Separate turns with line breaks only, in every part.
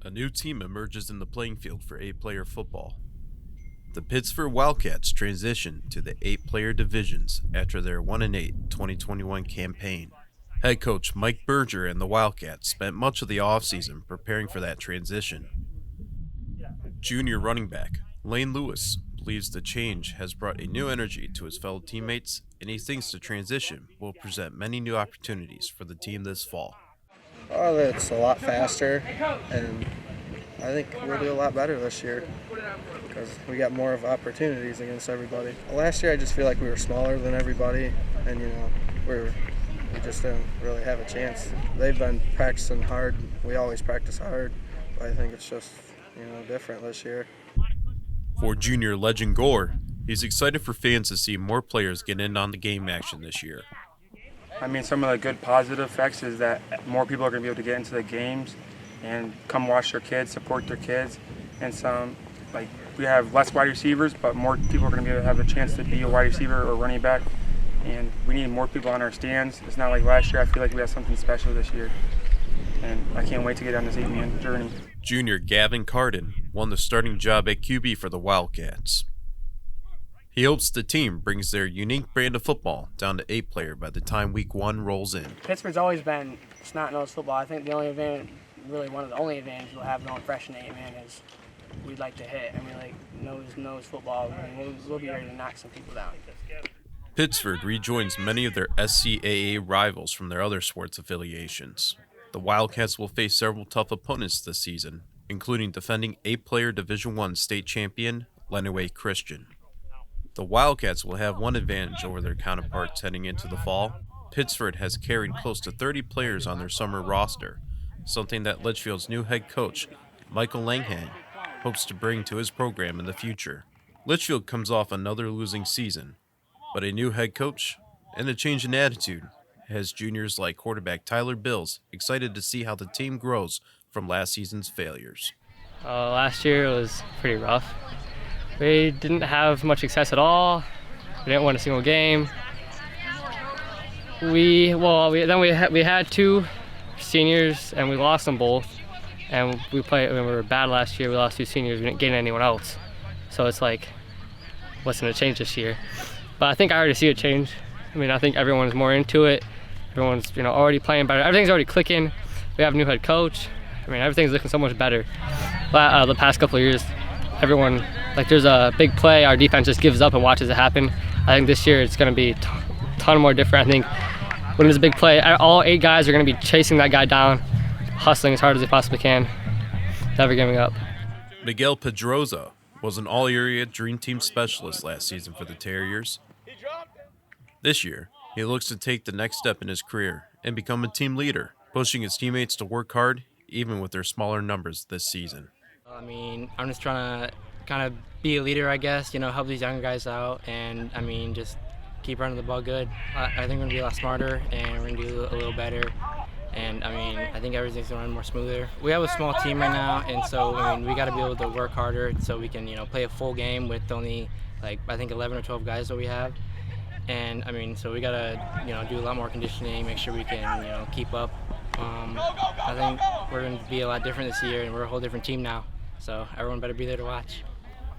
A new team emerges in the playing field for 8-player football. The Pittsford Wildcats transition to the 8-player divisions after their 1-8 2021 campaign. Head coach Mike Berger and the Wildcats spent much of the offseason preparing for that transition. Junior running back Lane Lewis believes the change has brought a new energy to his fellow teammates, and he thinks the transition will present many new opportunities for the team this fall.
Oh, it's a lot faster, and I think we'll do a lot better this year because we got more of opportunities against everybody. Last year, I just feel like we were smaller than everybody, and we just didn't really have a chance. They've been practicing hard. We always practice hard, but I think it's just different this year.
For junior legend Gore, he's excited for fans to see more players get in on the game action this year.
I mean, some of the good positive effects is that more people are going to be able to get into the games and come watch their kids, support their kids. And we have less wide receivers, but more people are going to be able to have a chance to be a wide receiver or running back. And we need more people on our stands. It's not like last year. I feel like we have something special this year. And I can't wait to get on this 8-man journey.
Junior Gavin Carden won the starting job at QB for the Wildcats. He hopes the team brings their unique brand of football down to 8-player by the time Week 1 rolls in.
Pittsburgh's always been snot-nosed football. I think the only advantage, really one of the only advantages we'll have going fresh in 8-man is we'd like to hit. I mean, like nose football. I mean, we'll be ready to knock some people down.
Pittsford rejoins many of their SCAA rivals from their other sports affiliations. The Wildcats will face several tough opponents this season, including defending 8-player Division I state champion Lenawee Christian. The Wildcats will have one advantage over their counterparts heading into the fall. Pittsford has carried close to 30 players on their summer roster, something that Litchfield's new head coach, Michael Langhan, hopes to bring to his program in the future. Litchfield comes off another losing season, but a new head coach and a change in attitude has juniors like quarterback Tyler Bills excited to see how the team grows from last season's failures.
Last year was pretty rough. We didn't have much success at all. We didn't win a single game. We had 2 seniors and we lost them both. And we were bad last year. We lost 2 seniors. We didn't gain anyone else. So it's like, what's going to change this year? But I think I already see a change. I mean, I think everyone's more into it. Everyone's already playing better. Everything's already clicking. We have a new head coach. I mean, everything's looking so much better. The past couple of years, everyone, there's a big play, our defense just gives up and watches it happen. I think this year it's going to be a ton more different. I think when there's a big play, all 8 guys are going to be chasing that guy down, hustling as hard as they possibly can, never giving up.
Miguel Pedroza was an all-area Dream Team specialist last season for the Terriers. This year, he looks to take the next step in his career and become a team leader, pushing his teammates to work hard, even with their smaller numbers this season.
I mean, I'm just trying to kind of be a leader, I guess, help these younger guys out, and just keep running the ball good. I think we're going to be a lot smarter, and we're going to do a little better, and I think everything's going to run more smoother. We have a small team right now, and so, we got to be able to work harder so we can, play a full game with only, I think 11 or 12 guys that we have. And, so we got to, do a lot more conditioning, make sure we can, keep up. I think we're going to be a lot different this year, and we're a whole different team now. So everyone better be there to watch.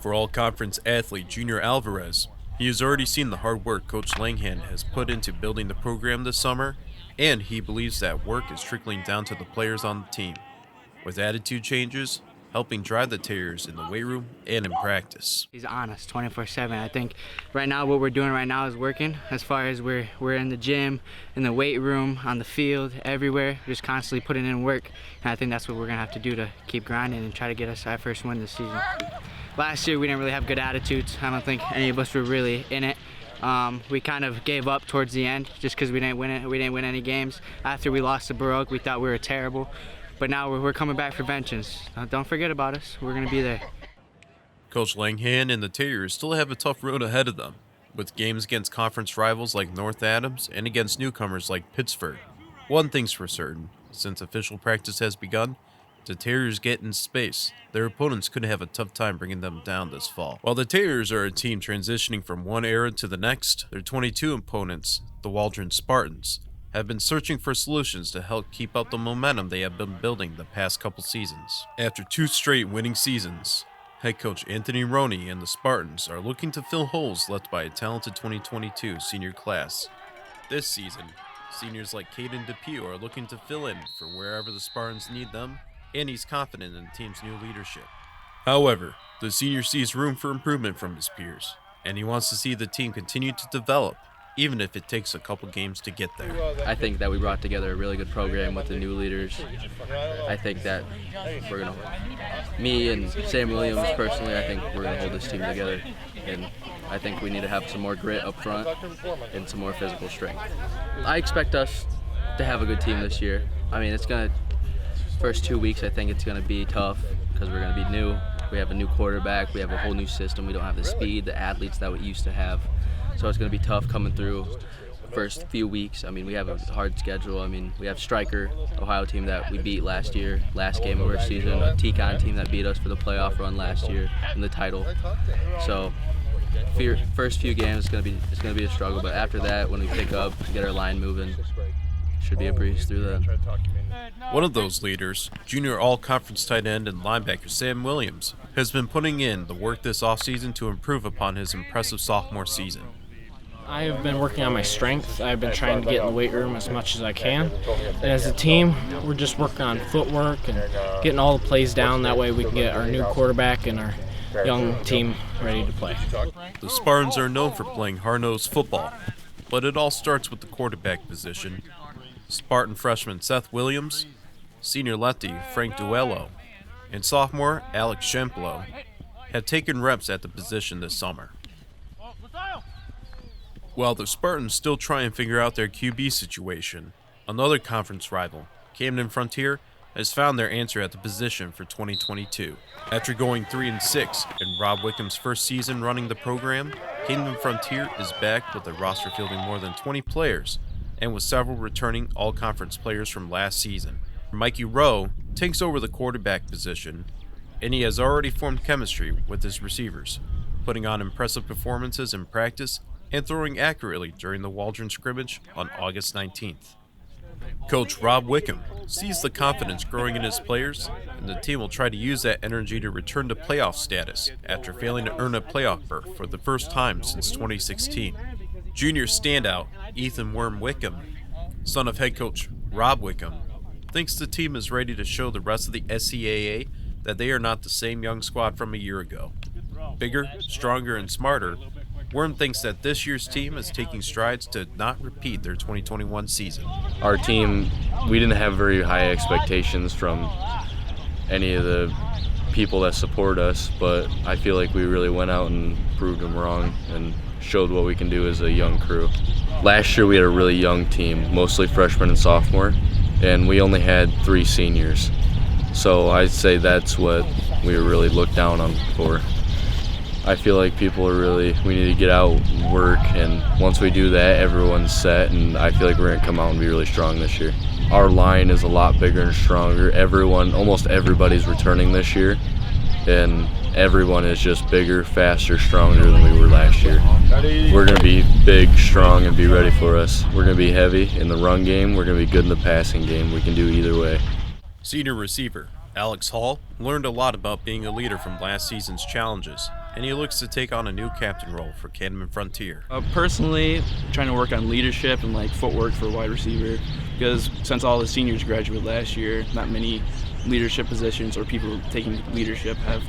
For all-conference athlete Junior Alvarez, he has already seen the hard work Coach Langhan has put into building the program this summer, and he believes that work is trickling down to the players on the team, with attitude changes helping drive the Terriers in the weight room and in practice.
He's honest 24/7. I think right now what we're doing right now is working, as far as we're in the gym, in the weight room, on the field, everywhere, just constantly putting in work. And I think that's what we're going to have to do to keep grinding and try to get us our first win this season. Last year we didn't really have good attitudes. I don't think any of us were really in it. We kind of gave up towards the end just because we didn't win it. We didn't win any games. After we lost to Baroque, we thought we were terrible. But now we're coming back for vengeance. Don't forget about us. We're going to be there.
Coach Langhan and the Terriers still have a tough road ahead of them, with games against conference rivals like North Adams and against newcomers like Pittsford. One thing's for certain, since official practice has begun, the Terriers get in space. Their opponents could have a tough time bringing them down this fall. While the Terriers are a team transitioning from one era to the next, their 22 opponents, the Waldron Spartans, have been searching for solutions to help keep up the momentum they have been building the past couple seasons. After 2 straight winning seasons, head coach Anthony Roney and the Spartans are looking to fill holes left by a talented 2022 senior class. This season, seniors like Caden Depew are looking to fill in for wherever the Spartans need them, and he's confident in the team's new leadership. However, the senior sees room for improvement from his peers, and he wants to see the team continue to develop, even if it takes a couple games to get there.
I think that we brought together a really good program with the new leaders. I think that me and Sam Williams personally, I think we're going to hold this team together. And I think we need to have some more grit up front and some more physical strength. I expect us to have a good team this year. I mean, first 2 weeks, I think it's going to be tough because we're going to be new. We have a new quarterback. We have a whole new system. We don't have the speed, the athletes that we used to have. So it's going to be tough coming through first few weeks. I mean, we have a hard schedule. I mean, we have Stryker, Ohio team that we beat last game of our season, a T-Con team that beat us for the playoff run last year in the title. So first few games, it's going to be a struggle. But after that, when we pick up, get our line moving, should be a breeze through that.
One of those leaders, junior all-conference tight end and linebacker Sam Williams, has been putting in the work this offseason to improve upon his impressive sophomore season.
I have been working on my strength. I've been trying to get in the weight room as much as I can. And as a team, we're just working on footwork and getting all the plays down. That way we can get our new quarterback and our young team ready to play.
The Spartans are known for playing hard-nosed football, but it all starts with the quarterback position. Spartan freshman Seth Williams, senior lefty Frank Duello, and sophomore Alex Shemplo have taken reps at the position this summer. While the Spartans still try and figure out their QB situation, another conference rival, Camden Frontier, has found their answer at the position for 2022. After going 3-6 in Rob Wickham's first season running the program, Camden Frontier is back with a roster fielding more than 20 players and with several returning all-conference players from last season. Mikey Rowe takes over the quarterback position, and he has already formed chemistry with his receivers, putting on impressive performances in practice and throwing accurately during the Waldron scrimmage on August 19th. Coach Rob Wickham sees the confidence growing in his players, and the team will try to use that energy to return to playoff status after failing to earn a playoff berth for the first time since 2016. Junior standout Ethan Worm Wickham, son of head coach Rob Wickham, thinks the team is ready to show the rest of the SCAA that they are not the same young squad from a year ago. Bigger, stronger, and smarter, Worm thinks that this year's team is taking strides to not repeat their 2021 season.
Our team, we didn't have very high expectations from any of the people that support us, but I feel like we really went out and proved them wrong and showed what we can do as a young crew. Last year we had a really young team, mostly freshmen and sophomore, and we only had 3 seniors. So I'd say that's what we were really looked down on for. I feel like we need to get out and work, and once we do that, everyone's set, and I feel like we're going to come out and be really strong this year. Our line is a lot bigger and stronger. Almost everybody's returning this year, and everyone is just bigger, faster, stronger than we were last year. We're going to be big, strong, and be ready for us. We're going to be heavy in the run game. We're going to be good in the passing game. We can do either way.
Senior receiver Alex Hall learned a lot about being a leader from last season's challenges, and he looks to take on a new captain role for Camden Frontier.
Personally, trying to work on leadership and footwork for wide receiver, because since all the seniors graduated last year, not many leadership positions or people taking leadership have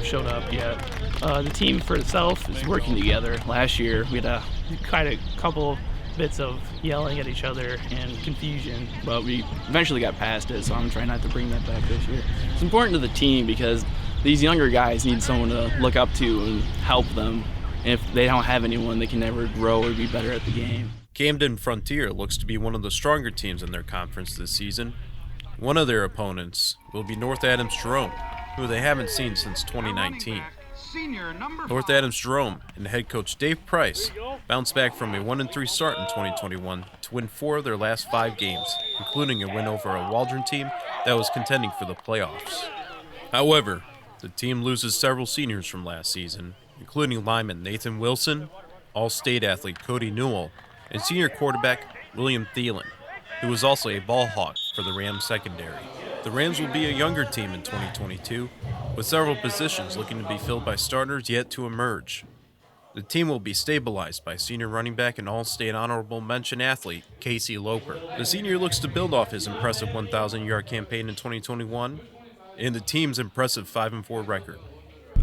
showed up yet. The team for itself is working together. Last year, we had a couple bits of yelling at each other and confusion, but we eventually got past it, so I'm trying not to bring that back this year. It's important to the team because these younger guys need someone to look up to and help them And if they don't have anyone, they can never grow or be better at the game.
Camden Frontier looks to be one of the stronger teams in their conference this season. One of their opponents will be North Adams Jerome, who they haven't seen since 2019. North Adams Jerome and head coach Dave Price bounced back from a 1-3 start in 2021 to win 4 of their last 5 games, including a win over a Waldron team that was contending for the playoffs. However, the team loses several seniors from last season, including lineman Nathan Wilson, All-State athlete Cody Newell, and senior quarterback William Thielen, who was also a ball hawk for the Rams secondary. The Rams will be a younger team in 2022, with several positions looking to be filled by starters yet to emerge. The team will be stabilized by senior running back and All-State honorable mention athlete Casey Loper. The senior looks to build off his impressive 1,000-yard campaign in 2021 and the team's impressive 5-4 record.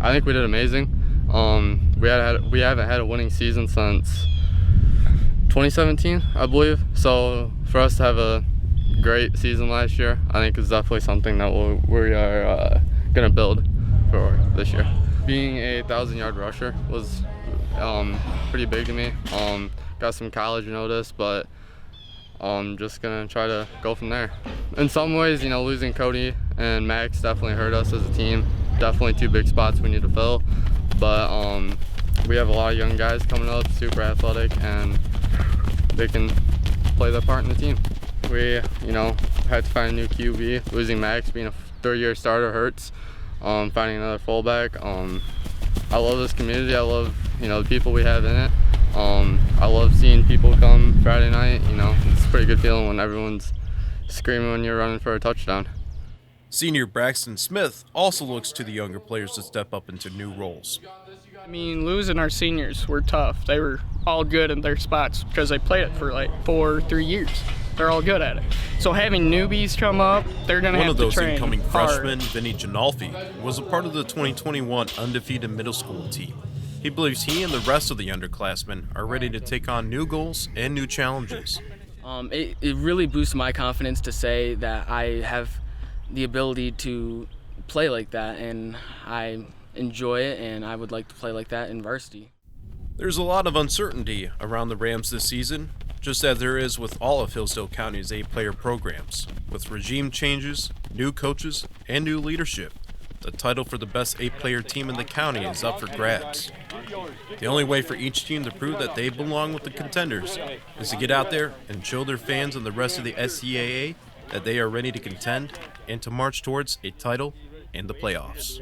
I think we did amazing. We haven't had a winning season since 2017, I believe. So for us to have a great season last year, I think is definitely something that we are going to build for this year. Being a 1,000-yard rusher was pretty big to me. Got some college notice, but just going to try to go from there. In some ways, losing Cody and Max definitely hurt us as a team. Definitely 2 big spots we need to fill, but we have a lot of young guys coming up, super athletic, and they can play their part in the team. We, had to find a new QB. Losing Max, being a 3rd-year starter, hurts. Finding another fullback. I love this community. I love, the people we have in it. I love seeing people come Friday night. It's a pretty good feeling when everyone's screaming when you're running for a touchdown.
Senior Braxton Smith also looks to the younger players to step up into new roles.
I mean, losing our seniors were tough. They were all good in their spots because they played it for like 4 or 3 years. They're all good at it. So having newbies come up, they're going to have to train
One of those incoming
hard.
freshmen, Vinny Ginalfi, was a part of the 2021 undefeated middle school team. He believes he and the rest of the underclassmen are ready to take on new goals and new challenges.
It really boosts my confidence to say that I have the ability to play like that, and I enjoy it, and I would like to play like that in varsity.
There's a lot of uncertainty around the Rams this season, just as there is with all of Hillsdale County's 8-player programs. With regime changes, new coaches, and new leadership, the title for the best 8-player team in the county is up for grabs. The only way for each team to prove that they belong with the contenders is to get out there and show their fans and the rest of the SCAA that they are ready to contend and to march towards a title and the playoffs.